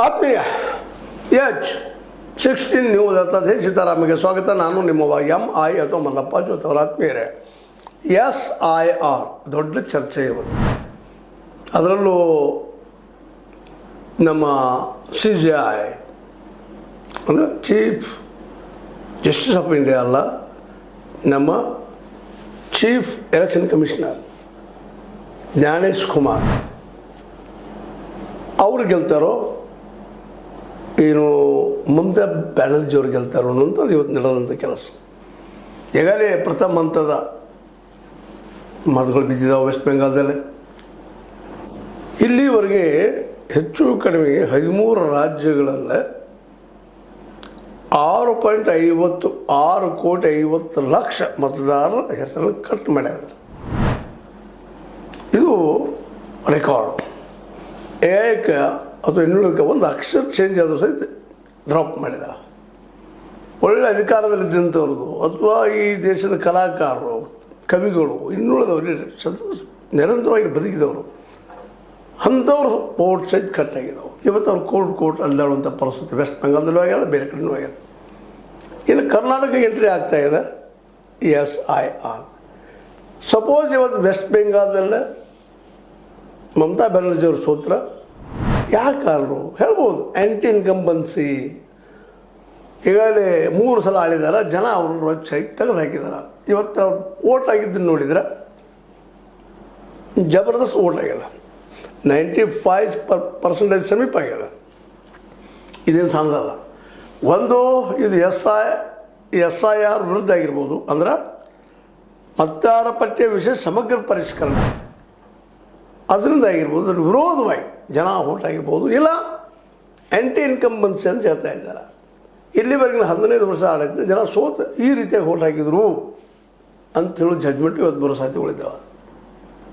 ಆತ್ಮೀಯ H16 news ಅರ್ಥಾತ್ ಸೀತಾರಾಮಗೆ ಸ್ವಾಗತ. ನಾನು ನಿಮ್ಮವ MI ಅಥವಾ ಮಲ್ಲಪ್ಪ ಜೋತ್ ಅವರ ಆತ್ಮೀಯರೇ. SIR ದೊಡ್ಡ ಚರ್ಚೆ ಇವತ್ತು. ಅದರಲ್ಲೂ ನಮ್ಮ CJI ಅಂದರೆ ಚೀಫ್ ಜಸ್ಟಿಸ್ ಆಫ್ ಇಂಡಿಯಾ ಅಲ್ಲ, ನಮ್ಮ chief election commissioner Gyanesh Kumar ಅವರು ಗೆಲ್ತಾರೋ ಏನು ಮಮತಾ ಬ್ಯಾನರ್ಜಿ ಅವ್ರು ಗೆಲ್ತಾರೋ ಅನ್ನೋಂಥದ್ದು ಇವತ್ತು ನಡೆದಂಥ ಕೆಲಸ. ಈಗಾಗಲೇ ಪ್ರಥಮ ಹಂತದ ಮಾತುಗಳು ಬಿದ್ದಿದ್ದಾವೆ ವೆಸ್ಟ್ ಬೆಂಗಾಲ್ದಲ್ಲೇ. ಇಲ್ಲಿವರೆಗೆ ಹೆಚ್ಚು ಕಡಿಮೆ 13 ರಾಜ್ಯಗಳಲ್ಲೇ 6.56 ಮತದಾರರ ಹೆಸರನ್ನು ಕಟ್ ಮಾಡಿದ್ದಾರೆ. ಇದು ರೆಕಾರ್ಡ್. ಏಕ ಅಥವಾ ಇನ್ನುಳಿದ ಒಂದು ಅಕ್ಷರ ಚೇಂಜ್ ಆದರೂ ಸಹಿತ ಡ್ರಾಪ್ ಮಾಡಿದ್ದಾರೆ. ಒಳ್ಳೆ ಅಧಿಕಾರದಲ್ಲಿದ್ದಂಥವ್ರದ್ದು ಅಥವಾ ಈ ದೇಶದ ಕಲಾಕಾರರು, ಕವಿಗಳು, ಇನ್ನುಳಿದವರು ನಿರಂತರವಾಗಿ ಬದುಕಿದವರು ಅಂಥವ್ರು ಓಟ್ ಸಹಿತ ಕಟ್ಟಾಗಿದ್ದಾವೆ. ಇವತ್ತು ಅವ್ರು ಕೋರ್ಟ್ ಅಲ್ದಾಡುವಂಥ ಪರಿಸ್ಥಿತಿ ವೆಸ್ಟ್ ಬೆಂಗಾಲ್ದಲ್ಲೂ ಆಗ್ಯದ, ಬೇರೆ ಕಡೆಯೂ ಆಗ್ಯದ. ಇನ್ನು ಕರ್ನಾಟಕ ಎಂಟ್ರಿ ಆಗ್ತಾಯಿದೆ SIR. ಸಪೋಸ್ ಇವತ್ತು ವೆಸ್ಟ್ ಬೆಂಗಾಲ್ದಲ್ಲೇ ಮಮತಾ ಬ್ಯಾನರ್ಜಿ ಅವ್ರ ಸೂತ್ರ ಯಾರು ಕಾರಣರು ಹೇಳ್ಬೋದು. ಆ್ಯಂಟಿ ಇನ್ಕಂಬನ್ಸಿ ಈಗಾಗಲೇ 3 ಸಲ ಆಳಿದಾರ, ಜನ ಅವ್ರನ್ನ ರೊಚ್ಚಾಗಿ ತೆಗೆದು ಹಾಕಿದಾರೆ. ಇವತ್ತು ಅವ್ರು ಓಟ್ ಆಗಿದ್ದನ್ನು ನೋಡಿದ್ರೆ ಜಬರ್ದಸ್ತ್ ಓಟ್ ಆಗ್ಯದ, 95% ಸಮೀಪ ಆಗ್ಯದ. ಇದೇನು ಸಣ್ಣದಲ್ಲ. ಒಂದು ಇದು SIR ವಿರುದ್ಧ ಆಗಿರ್ಬೋದು, ಅಂದ್ರೆ ಮತದಾರ ಪಟ್ಟಿಯ ವಿಷಯ ಸಮಗ್ರ ಪರಿಷ್ಕರಣೆ ಅದರಿಂದ ಆಗಿರ್ಬೋದು, ಅದ್ರ ವಿರೋಧವಾಗಿ ಜನ ಓಟ್ ಆಗಿರ್ಬೋದು, ಇಲ್ಲ ಆ್ಯಂಟಿ ಇನ್ಕಂಬನ್ಸಿ ಅಂತ ಹೇಳ್ತಾ ಇದ್ದಾರೆ. ಇಲ್ಲಿವರೆಗಿನ 15 ವರ್ಷ ಆಡೈತೆ ಜನ ಸೋತು ಈ ರೀತಿಯಾಗಿ ಓಟ್ ಹಾಕಿದ್ರು ಅಂಥೇಳಿ ಜಡ್ಜ್ಮೆಂಟ್ ಇವತ್ತು ಬರೋ ಸಾಧ್ಯತೆಗಳಿದ್ದಾವೆ.